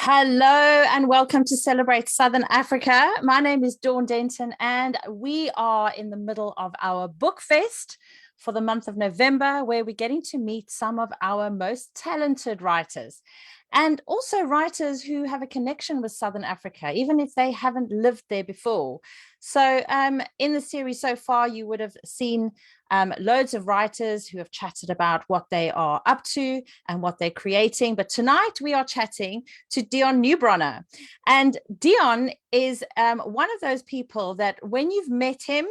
Hello and welcome to Celebrate Southern Africa. My name is Dawn Denton and we are in the middle of our book fest for the month of November, where we're getting to meet some of our most talented writers and also writers who have a connection with Southern Africa, even if they haven't lived there before. So in the series so far, you would have seen loads of writers who have chatted about what they are up to and what they're creating. But tonight we are chatting to Deon Newbronner. And Deon is one of those people that when you've met him,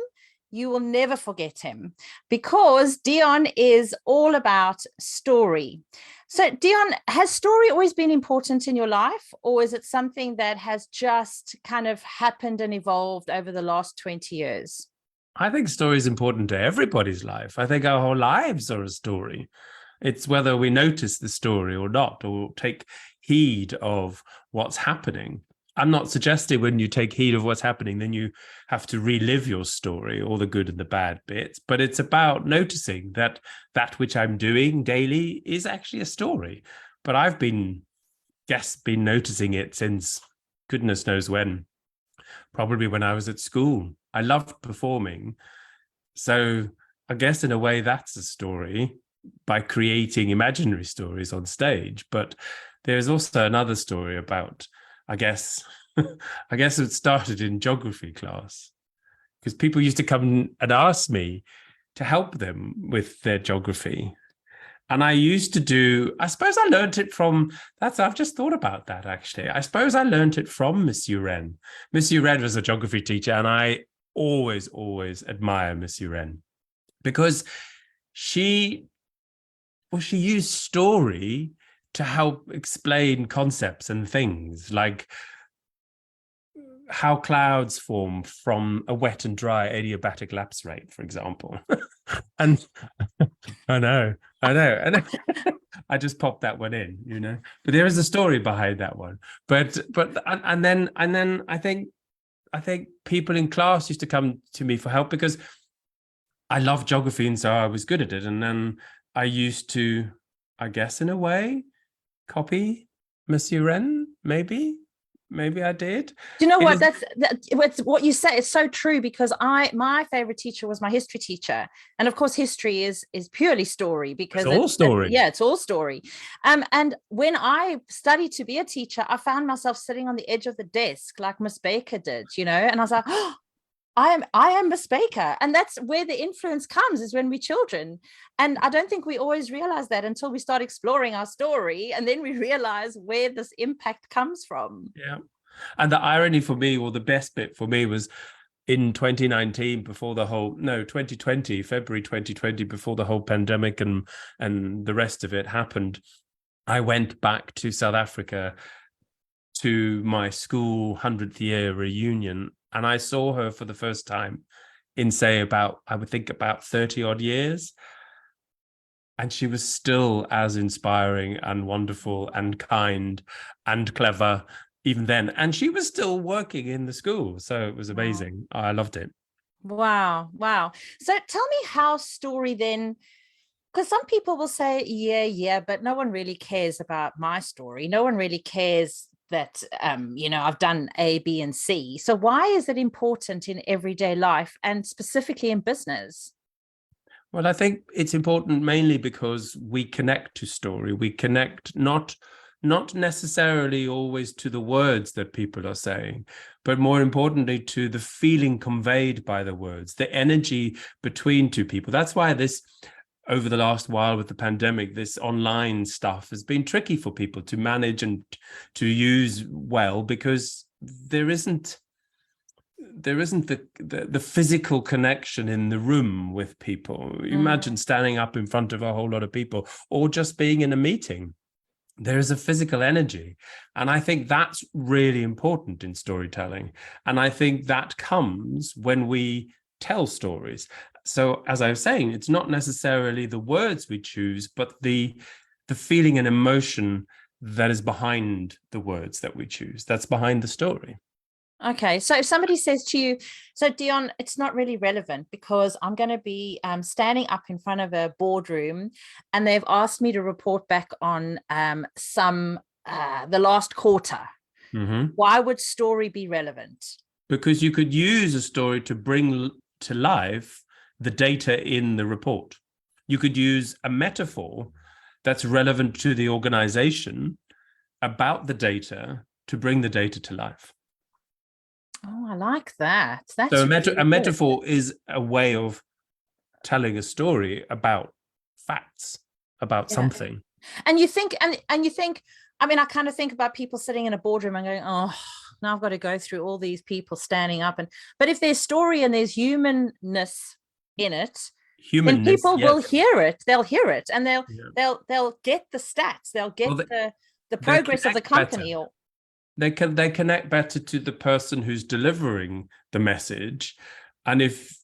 you will never forget him, because Deon is all about story. So Deon, has story always been important in your life, or is it something that has just kind of happened and evolved over the last 20 years? I think story is important to everybody's life. I think our whole lives are a story. It's whether we notice the story or not, or take heed of what's happening. I'm not suggesting when you take heed of what's happening, then you have to relive your story, all the good and the bad bits. But it's about noticing that that which I'm doing daily is actually a story. But I've been noticing it since goodness knows when, probably when I was at school. I loved performing. So I guess in a way that's a story by creating imaginary stories on stage. But there's also another story about, I guess it started in geography class, because people used to come and ask me to help them with their geography. And I used to I suppose I learned it from, I've just thought about that actually. I suppose I learned it from Miss Uren. Miss Uren was a geography teacher, and I always admire Miss Uren, because she used story to help explain concepts and things, like how clouds form from a wet and dry adiabatic lapse rate, for example. And I know. I just popped that one in, but there is a story behind that one. But then I think people in class used to come to me for help because I love geography, and so I was good at it. And then I used to, I guess in a way, copy Monsieur Wren, maybe I did. Do you know what? That's what you say is so true, because my favorite teacher was my history teacher, and of course history is purely story, because it's all story. It's all story. And when I studied to be a teacher, I found myself sitting on the edge of the desk like Miss Baker did, and I was like, oh, I am Miss Baker. And that's where the influence comes, is when we're children. And I don't think we always realize that until we start exploring our story, and then we realize where this impact comes from. Yeah. And the irony for me, or the best bit for me, was in 2019, February 2020, before the whole pandemic and the rest of it happened, I went back to South Africa to my school 100th year reunion. And I saw her for the first time in, say, about 30 odd years. And she was still as inspiring and wonderful and kind and clever even then. And she was still working in the school. So it was amazing. Wow. I loved it. Wow. So tell me how story then, because some people will say, yeah, but no one really cares about my story. No one really cares that, I've done A, B, and C. So why is it important in everyday life, and specifically in business? Well, I think it's important mainly because we connect to story. We connect not necessarily always to the words that people are saying, but more importantly to the feeling conveyed by the words, the energy between two people. That's why this, over the last while with the pandemic, this online stuff has been tricky for people to manage and to use well, because there isn't the physical connection in the room with people. Imagine standing up in front of a whole lot of people, or just being in a meeting. There is a physical energy. And I think that's really important in storytelling. And I think that comes when we tell stories. So as I was saying, it's not necessarily the words we choose, but the feeling and emotion that is behind the words that we choose. That's behind the story. Okay, so if somebody says to you, so Deon, it's not really relevant because I'm going to be standing up in front of a boardroom and they've asked me to report back on some the last quarter. Mm-hmm. Why would story be relevant? Because you could use a story to bring to life the data in the report. You could use a metaphor that's relevant to the organization about the data to bring the data to life. Oh, I like that. That's So really a good. metaphor is a way of telling a story about facts, about something. And you think, and you think, I mean, I kind of think about people sitting in a boardroom and going, oh, now I've got to go through all these people standing up. But if there's story and there's humanness in it, then people will hear it. They'll hear it, and they'll get the stats. They'll get the progress of the company. Or they connect better to the person who's delivering the message, and if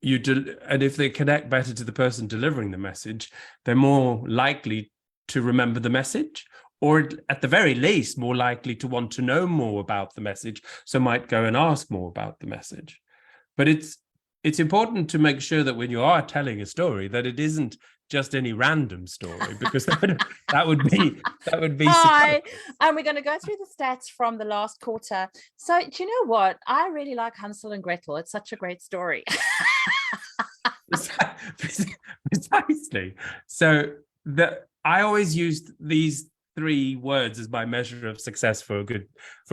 they connect better to the person delivering the message, they're more likely to remember the message, or at the very least more likely to want to know more about the message, so might go and ask more about the message. But it's important to make sure that when you are telling a story, that it isn't just any random story, because that would be Hi, and we're going to go through the stats from the last quarter. So do you know what? I really like Hansel and Gretel. It's such a great story. Precisely. So I always used these 3 words as my measure of success for a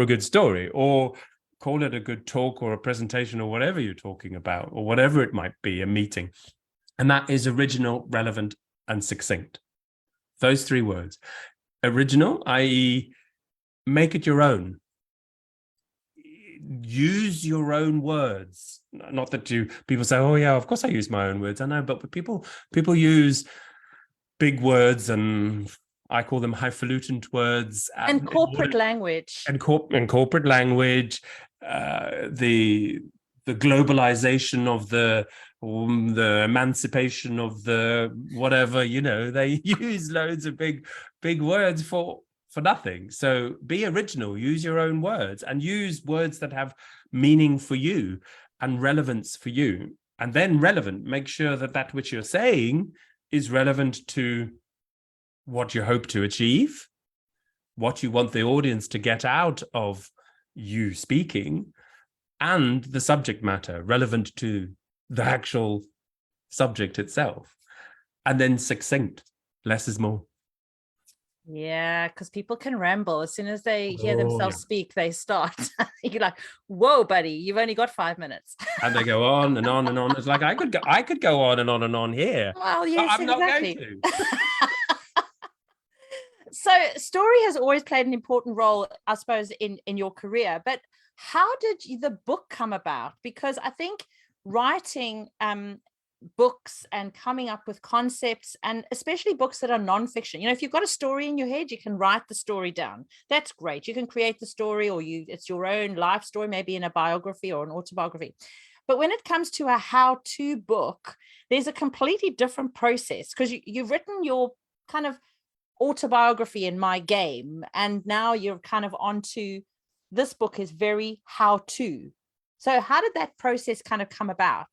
good story, or call it a good talk or a presentation or whatever you're talking about, or whatever it might be, a meeting. And that is original, relevant, and succinct. Those 3 words. Original, i.e., make it your own. Use your own words. Not that people say, oh yeah, of course I use my own words. I know, but people use big words, and I call them highfalutin words, and corporate language, and corporate language, the globalization of the emancipation of the whatever, they use loads of big words for nothing. So be original, use your own words, and use words that have meaning for you and relevance for you. And then relevant, make sure that which you're saying is relevant to what you hope to achieve, what you want the audience to get out of you speaking, and the subject matter relevant to the actual subject itself. And then succinct, less is more. Yeah, because people can ramble. As soon as they hear themselves speak, they start. You're like, whoa, buddy, you've only got 5 minutes. And they go on and on and on. It's like, I could go on and on and on here. Well, yes, but I'm exactly. not going to. So story has always played an important role, I suppose, in your career. But how did the book come about? Because I think writing books and coming up with concepts, and especially books that are nonfiction, if you've got a story in your head, you can write the story down. That's great. You can create the story, or it's your own life story, maybe in a biography or an autobiography. But when it comes to a how-to book, there's a completely different process, because you've written your kind of autobiography in My Game, and now you're kind of onto this book is very how-to. So how did that process kind of come about?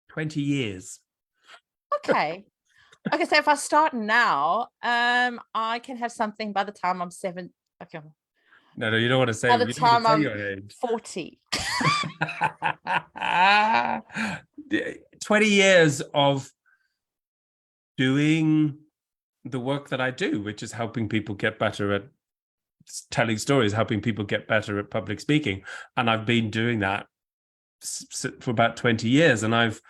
20 years. Okay, so if I start now, I can have something by the time I'm 7. Okay, no, you don't want to say, by the time I'm your age. 40. 20 years of doing the work that I do, which is helping people get better at telling stories, helping people get better at public speaking. And I've been doing that for about 20 years. And I've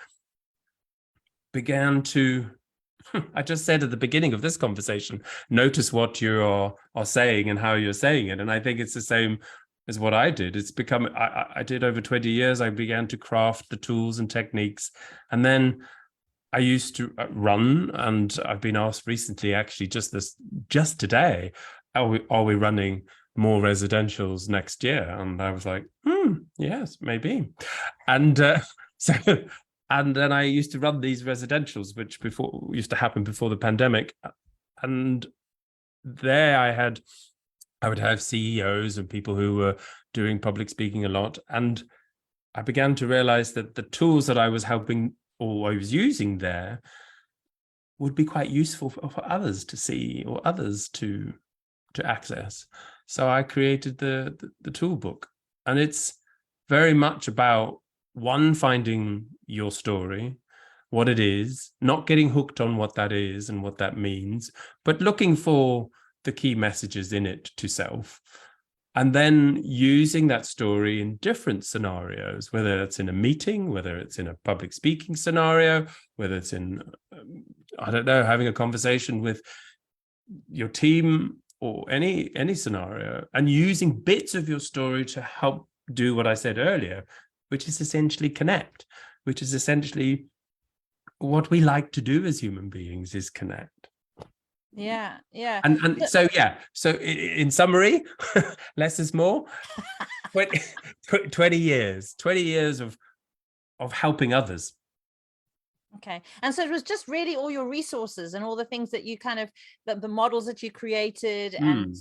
began to, I just said at the beginning of this conversation, notice what you are saying and how you're saying it. And I think it's the same as what I did. It's become, I did over 20 years. I began to craft the tools and techniques. And then I used to run, and I've been asked recently, actually just today, are we running more residentials next year? And I was like, yes, maybe. And and then I used to run these residentials, which used to happen before the pandemic. And there I would have CEOs and people who were doing public speaking a lot. And I began to realize that the tools that I was helping, or I was using there, would be quite useful for others to see, or others to to access. So I created the tool book, and it's very much about finding your story, what it is, not getting hooked on what that is and what that means, but looking for the key messages in it to self, and then using that story in different scenarios, whether it's in a meeting, whether it's in a public speaking scenario, whether it's in, I don't know, having a conversation with your team or any scenario, and using bits of your story to help do what I said earlier, which is essentially connect, which is essentially what we like to do as human beings, is connect. Yeah. And so in summary, less is more. 20 years of helping others. Okay. And so it was just really all your resources and all the things that you kind of, the models that you created, and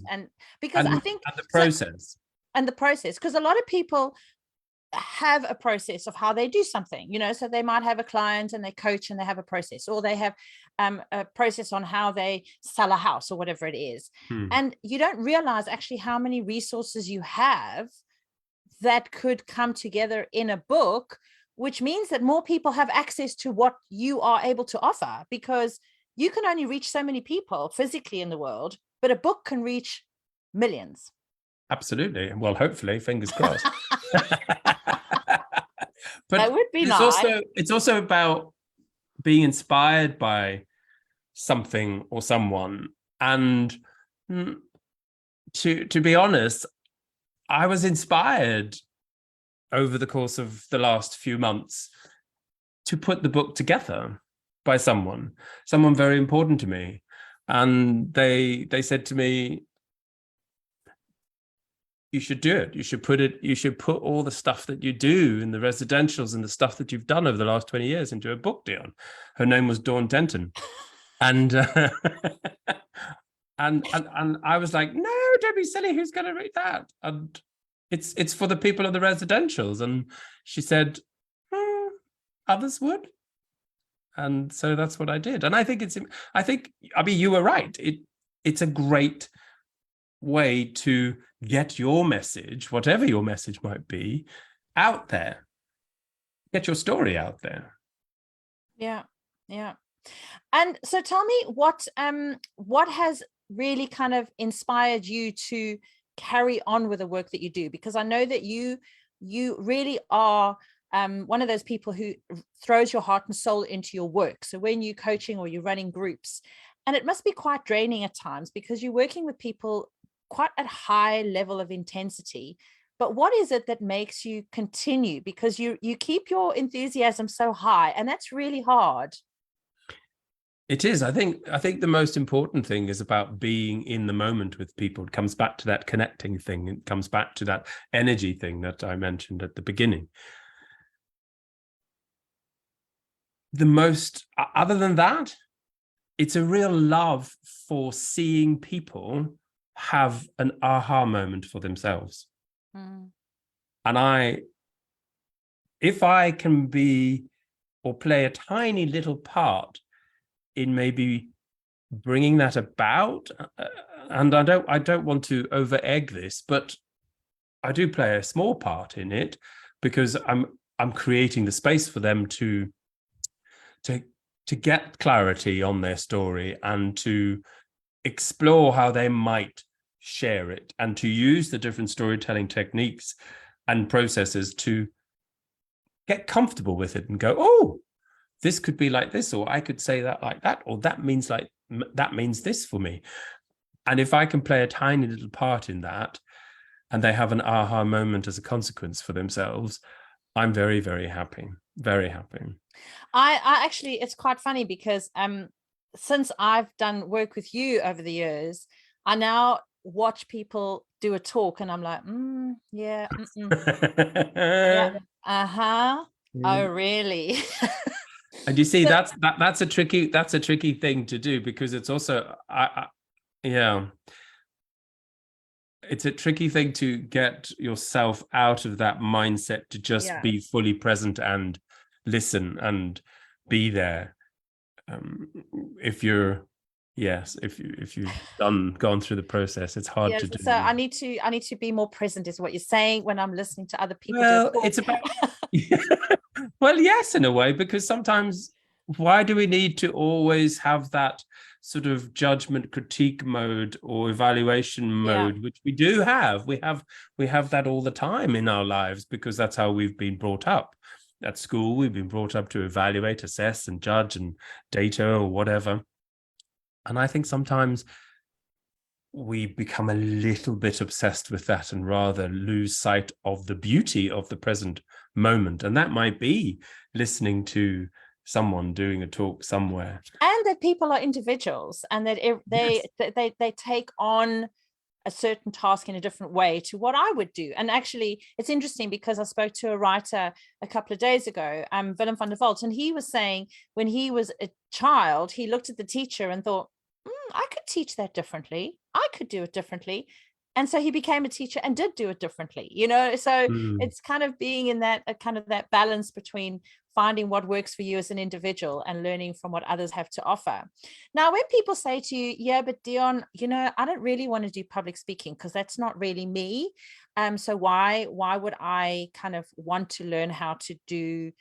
because I think and the process. And the process, because a lot of people have a process of how they do something, so they might have a client and they coach and they have a process, or they have a process on how they sell a house or whatever it is. And you don't realize actually how many resources you have that could come together in a book, which means that more people have access to what you are able to offer, because you can only reach so many people physically in the world, but a book can reach millions. Absolutely. Well, hopefully, fingers crossed. But that would be nice. It's also about being inspired by something or someone. And to be honest, I was inspired over the course of the last few months to put the book together by someone very important to me. And they said to me, you should do it. You should put all the stuff that you do in the residentials and the stuff that you've done over the last 20 years into a book, Deon. Her name was Dawn Denton. And and I was like, no, don't be silly. Who's going to read that? And it's for the people of the residentials. And she said, others would. And so that's what I did. And I think you were right. It's a great way to get your message, whatever your message might be, out there. Get your story out there. Yeah. And so tell me what has really kind of inspired you to carry on with the work that you do, because I know that you really are one of those people who throws your heart and soul into your work. So when you're coaching or you're running groups, and it must be quite draining at times because you're working with people quite at high level of intensity, but what is it that makes you continue? Because you keep your enthusiasm so high, and that's really hard. It is. I think the most important thing is about being in the moment with people. It comes back to that connecting thing. It comes back to that energy thing that I mentioned at the beginning. Other than that, it's a real love for seeing people have an aha moment for themselves. And if I can be or play a tiny little part in maybe bringing that about, and I don't want to over egg this, but I do play a small part in it, because I'm creating the space for them to get clarity on their story and to explore how they might share it, and to use the different storytelling techniques and processes to get comfortable with it and go, oh, this could be like this, or I could say that like that, or that means this for me. And if I can play a tiny little part in that, and they have an aha moment as a consequence for themselves, I'm very, very happy. Very happy. I actually, it's quite funny because since I've done work with you over the years, I now watch people do a talk and I'm like, yeah, yeah, oh really? And you see, that's a tricky thing to do, because it's also it's a tricky thing to get yourself out of that mindset to just be fully present and listen and be there. If you're Yes, if you've gone through the process, it's hard Yes. to So do. I need to be more present, is what you're saying, when I'm listening to other people do a Well, talk. it's about well, yes, in a way, because sometimes why do we need to always have that sort of judgment critique mode or evaluation Yeah. mode, which we do have. We have that all the time in our lives because that's how we've been brought up. At school, we've been brought up to evaluate, assess, and judge and data or whatever. And I think sometimes we become a little bit obsessed with that and rather lose sight of the beauty of the present moment. And that might be listening to someone doing a talk somewhere. And that people are individuals, and that Yes. they take on a certain task in a different way to what I would do. And actually, it's interesting because I spoke to a writer a couple of days ago, Willem van der Walt, and he was saying when he was a child, he looked at the teacher and thought, I could teach that differently. I could do it differently. And so he became a teacher and did do it differently, you know? So Mm. it's kind of being in that kind of that balance between finding what works for you as an individual and learning from what others have to offer. Now, when people say to you, yeah, but Deon, you know, I don't really want to do public speaking because that's not really me. So why would I kind of want to learn how to do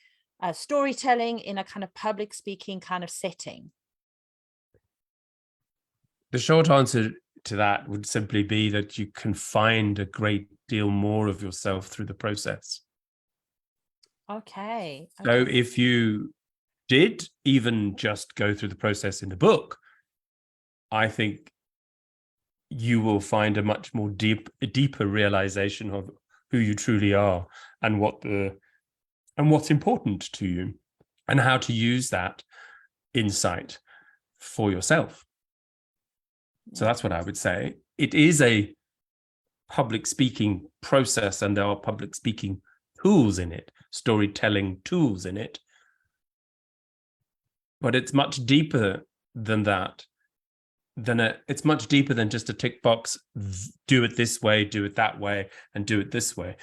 storytelling in a kind of public speaking kind of setting? The short answer to that would simply be that you can find a great deal more of yourself through the process. Okay. So Okay. if you did even just go through the process in the book, I think you will find a much more deeper realization of who you truly are and what's important to you and how to use that insight for yourself. So that's what I would say. It is a public speaking process, and there are public speaking tools in it, storytelling tools in it. But it's much deeper than that. It's much deeper than just a tick box, do it this way, do it that way, and do it this way.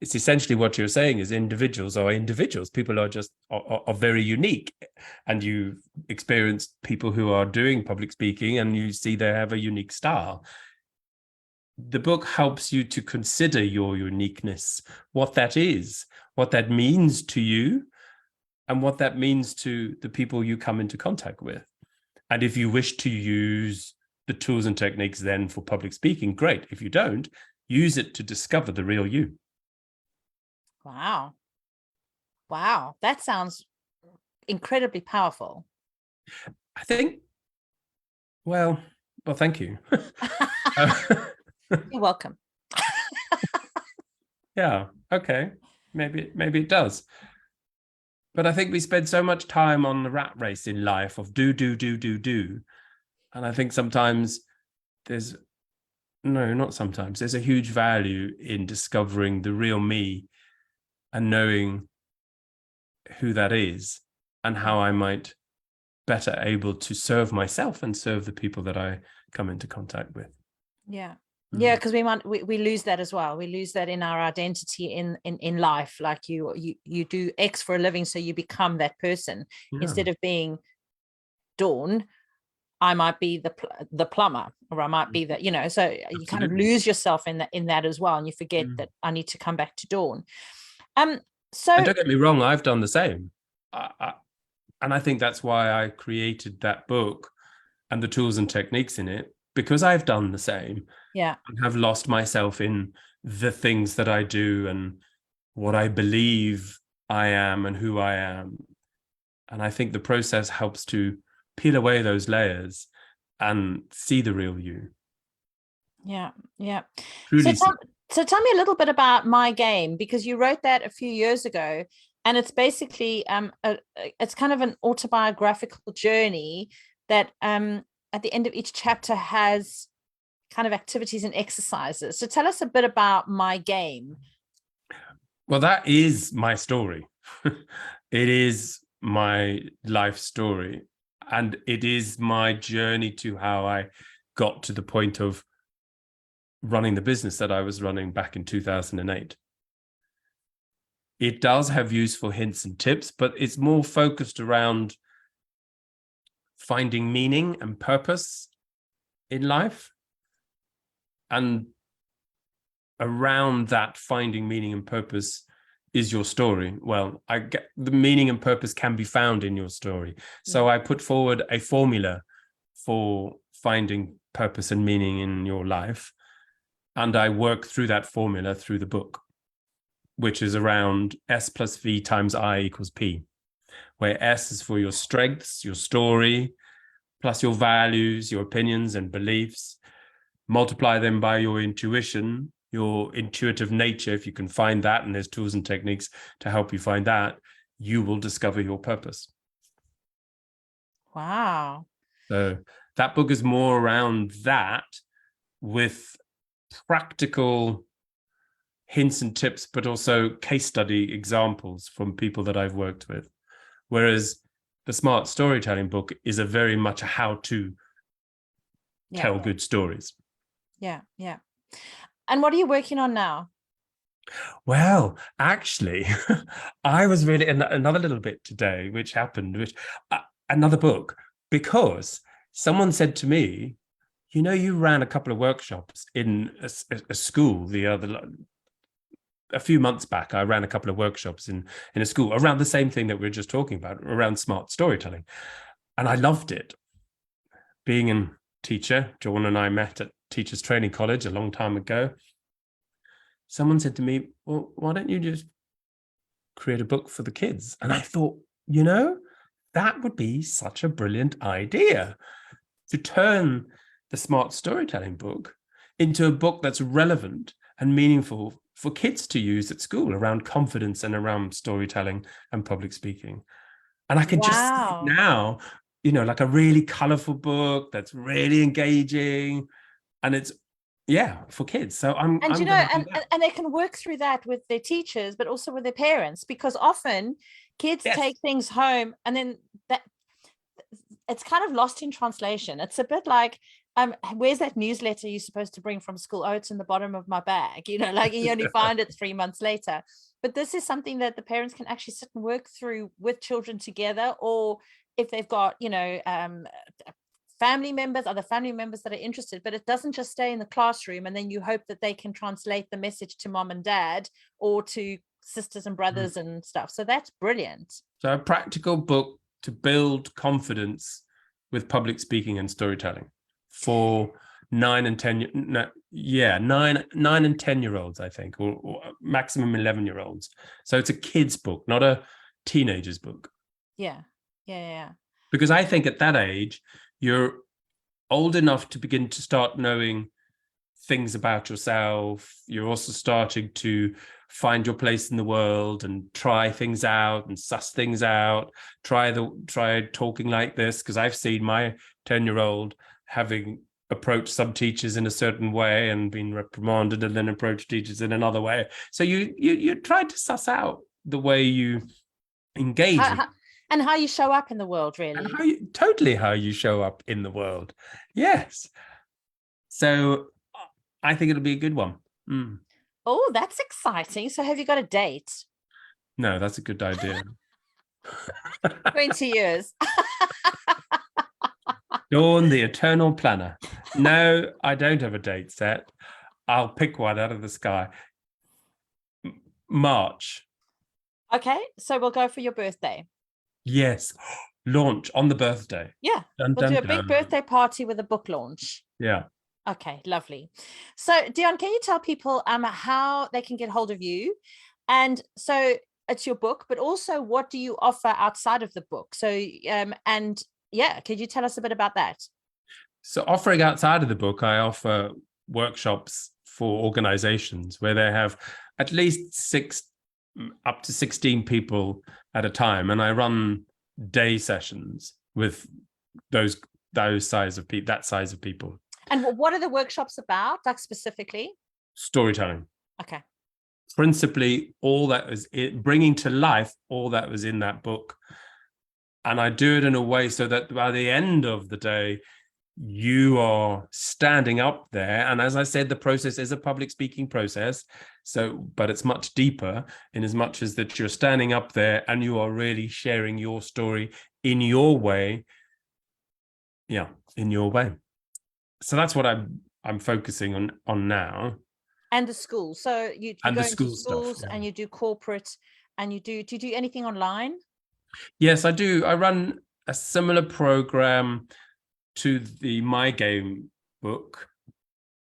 It's essentially what you're saying is individuals are individuals. People are just are very unique. And you experience people who are doing public speaking and you see they have a unique style. The book helps you to consider your uniqueness, what that is, what that means to you, and what that means to the people you come into contact with. And if you wish to use the tools and techniques then for public speaking, great. If you don't, use it to discover the real you. Wow. Wow. That sounds incredibly powerful. I think, well, thank you. You're welcome. Yeah, okay. Maybe it does. But I think we spend so much time on the rat race in life of do. And I think sometimes there's not sometimes. There's a huge value in discovering the real me and knowing who that is and how I might better able to serve myself and serve the people that I come into contact with. Yeah. Yeah, because we lose that as well. We lose that in our identity in life. Like you do X for a living, so you become that person. Yeah. Instead of being Dawn, I might be the plumber, or I might be the, you know, so you kind of lose yourself in that as well, and you forget that I need to come back to Dawn. So and don't get me wrong, I've done the same. And I think that's why I created that book and the tools and techniques in it, because I've done the same. Yeah. And have lost myself in the things that I do and what I believe I am and who I am. And I think the process helps to peel away those layers and see the real you. Yeah. Yeah. Truly. So tell me a little bit about My Game, because you wrote that a few years ago, and it's basically it's kind of an autobiographical journey that at the end of each chapter has kind of activities and exercises. So tell us a bit about My Game. Well, that is my story. It is my life story. And it is my journey to how I got to the point of running the business that I was running back in 2008. It does have useful hints and tips, but it's more focused around finding meaning and purpose in life. And around that finding meaning and purpose is your story. Well, I get the meaning and purpose can be found in your story. So I put forward a formula for finding purpose and meaning in your life. And I work through that formula through the book, which is around S plus V times I equals P, where S is for your strengths, your story, plus your values, your opinions and beliefs. Multiply them by your intuition, your intuitive nature. If you can find that, and there's tools and techniques to help you find that, you will discover your purpose. Wow. So that book is more around that, with practical hints and tips, but also case study examples from people that I've worked with. Whereas the Smart Storytelling book is a very much a how-to tell good stories. Yeah. And what are you working on now? Well, actually, I was really another little bit today, which happened, another book, because someone said to me, you know, you ran a couple of workshops in a school a few months back. I ran a couple of workshops in a school around the same thing that we were just talking about, around smart storytelling. And I loved it. Being a teacher, Dawn and I met at Teachers Training College a long time ago. Someone said to me, well, why don't you just create a book for the kids? And I thought, you know, that would be such a brilliant idea, to turn the Smart Storytelling book into a book that's relevant and meaningful for kids to use at school around confidence and around storytelling and public speaking. And I can just see it now, you know, like a really colorful book that's really engaging, and it's for kids. So I'm you know, and they can work through that with their teachers, but also with their parents, because often kids take things home and then that it's kind of lost in translation. It's a bit like, where's that newsletter you're supposed to bring from school? Oh, it's in the bottom of my bag, you know, like you only find it 3 months later. But this is something that the parents can actually sit and work through with children together, or if they've got, you know, other family members that are interested. But it doesn't just stay in the classroom and then you hope that they can translate the message to mom and dad or to sisters and brothers and stuff. So that's brilliant. So a practical book to build confidence with public speaking and storytelling for 9 and 10 year olds, I think, or maximum 11-year-olds. So it's a kid's book, not a teenager's book. Yeah. Because I think at that age, you're old enough to begin to start knowing things about yourself. You're also starting to find your place in the world and try things out and suss things out. Try talking like this, because I've seen my 10-year-old having approached some teachers in a certain way and been reprimanded, and then approached teachers in another way. So you try to suss out the way you engage and how you show up in the world, really. And how you show up in the world. Yes. So I think it'll be a good one. Oh, that's exciting. So have you got a date? No, that's a good idea. 20 years. Dawn, the eternal planner. No, I don't have a date set. I'll pick one out of the sky. March. Okay, so we'll go for your birthday. Yes. Launch on the birthday. Yeah. We'll do a big birthday party with a book launch. Yeah. Okay, lovely. So Deon, can you tell people how they can get hold of you? And so it's your book, but also what do you offer outside of the book? So could you tell us a bit about that? So offering outside of the book, I offer workshops for organizations where they have at least 6 up to 16 people at a time, and I run day sessions with that size of people. And what are the workshops about, like specifically? Storytelling. Okay. Principally, all that was bringing to life all that was in that book. And I do it in a way so that by the end of the day, you are standing up there. And as I said, the process is a public speaking process. But it's much deeper in as much as that you're standing up there and you are really sharing your story in your way Yeah, in your way. So that's what I'm focusing on now. And the schools. So you And go the into school stuff. schools Yeah. and you do corporate, and do you do anything online? Yes, I do. I run a similar program to the My Game book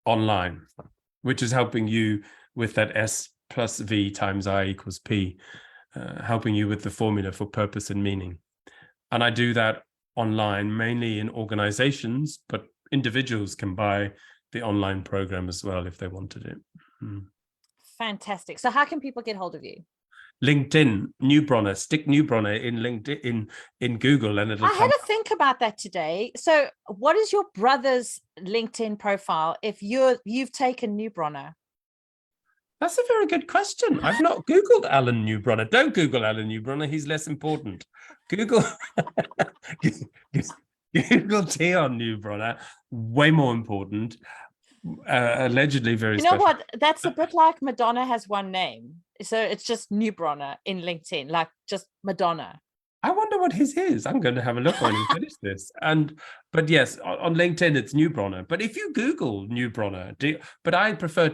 online, which is helping you with that S plus V times I equals P, helping you with the formula for purpose and meaning. And I do that online, mainly in organizations, but individuals can buy the online program as well if they wanted it. Fantastic. So how can people get hold of you? LinkedIn, Newbronner, stick Newbronner in LinkedIn in Google, and it'll I had come. to think about that today. So what is your brother's LinkedIn profile if you've taken Newbronner? That's a very good question. I've not Googled Alan Newbronner. Don't Google Alan Newbronner. He's less important. Google Google Deon Newbronner. Way more important. Allegedly very You know special. what? That's a bit like Madonna has one name. So it's just Newbronner in LinkedIn, like just Madonna. I wonder what his is. I'm going to have a look when he finishes this. But yes, on LinkedIn it's Newbronner. But if you Google Newbronner, I'd prefer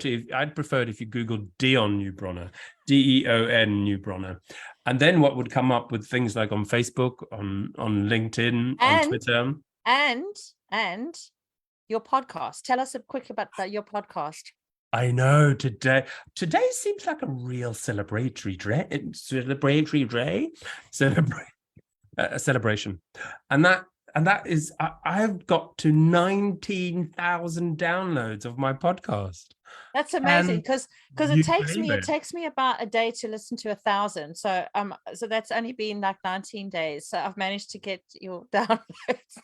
it if you Google Deon Newbronner, Deon Newbronner, and then what would come up with things like on Facebook, on LinkedIn, on Twitter, and your podcast. Tell us a quick about your podcast. I know today seems like a real celebratory celebration, and that is I've got to 19,000 downloads of my podcast. That's amazing, because it takes me about a day to listen to 1,000. So that's only been like 19 days. So I've managed to get your downloads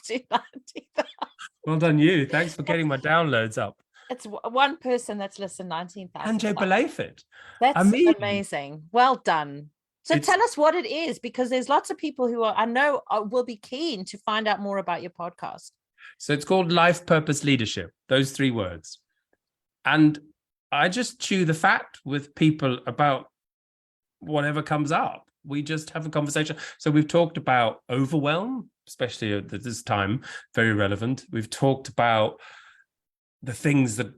to 90,000. Well done, you. Thanks for getting my downloads up. It's one person that's listened 19,000. Can't believe it. That's amazing. Well done. So tell us what it is, because there's lots of people who I know will be keen to find out more about your podcast. So it's called Life Purpose Leadership, those 3 words. And I just chew the fat with people about whatever comes up. We just have a conversation. So we've talked about overwhelm, especially at this time, very relevant. We've talked about the things that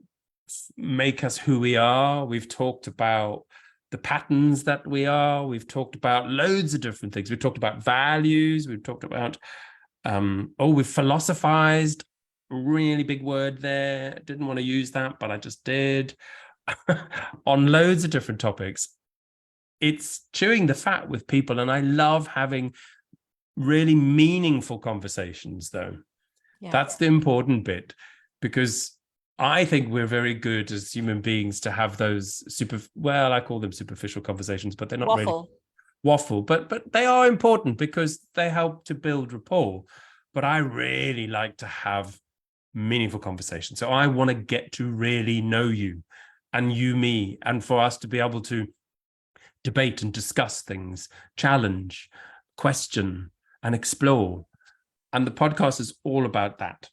make us who we are. We've talked about the patterns that we are. We've talked about loads of different things. We've talked about values. We've talked about, we've philosophized, really big word there. Didn't want to use that, but I just did. On loads of different topics. It's chewing the fat with people, and I love having really meaningful conversations, though. Yeah. That's the important bit, because I think we're very good as human beings to have those I call them superficial conversations, but they're not really waffle, but they are important because they help to build rapport. But I really like to have meaningful conversations. So I want to get to really know you and you me, and for us to be able to debate and discuss things, challenge, question, and explore. And the podcast is all about that.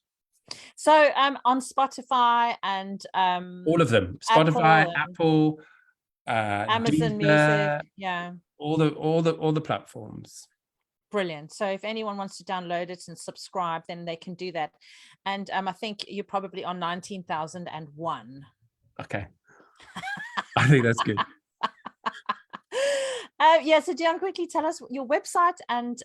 So on Spotify and all of them, Spotify, Apple, Amazon Deezer, Music, yeah, all the platforms. Brilliant. So if anyone wants to download it and subscribe, then they can do that. And I think you're probably on 19,001. Okay. I think that's good. So Deon, quickly tell us your website, and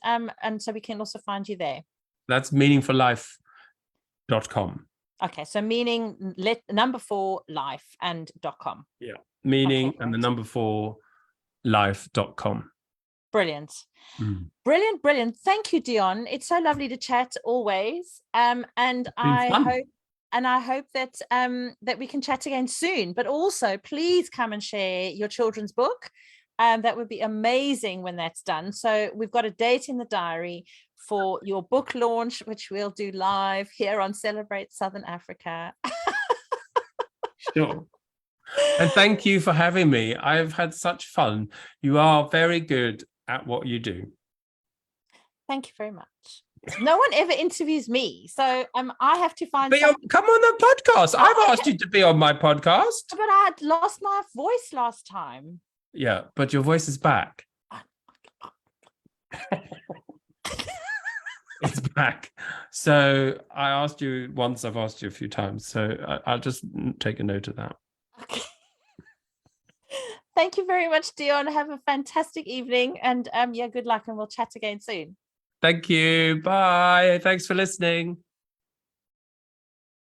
so we can also find you there. That's meaningforlife.com. Okay, so meaning number 4 life and .com. Yeah, meaning and the number 4 life.com. Brilliant. Brilliant. Thank you, Deon. It's so lovely to chat always. And I hope that that we can chat again soon. But also, please come and share your children's book. That would be amazing when that's done. So we've got a date in the diary for your book launch, which we'll do live here on Celebrate Southern Africa. Sure. And thank you for having me. I've had such fun. You are very good at what you do. Thank you very much. No one ever interviews me, so I have to find. Come on the podcast. I've asked you to be on my podcast. But I had lost my voice last time. Yeah, but your voice is back. It's back. So I asked you once, I've asked you a few times. So I'll just take a note of that. Okay. Thank you very much, Deon. Have a fantastic evening. And yeah, good luck, and we'll chat again soon. Thank you. Bye. Thanks for listening.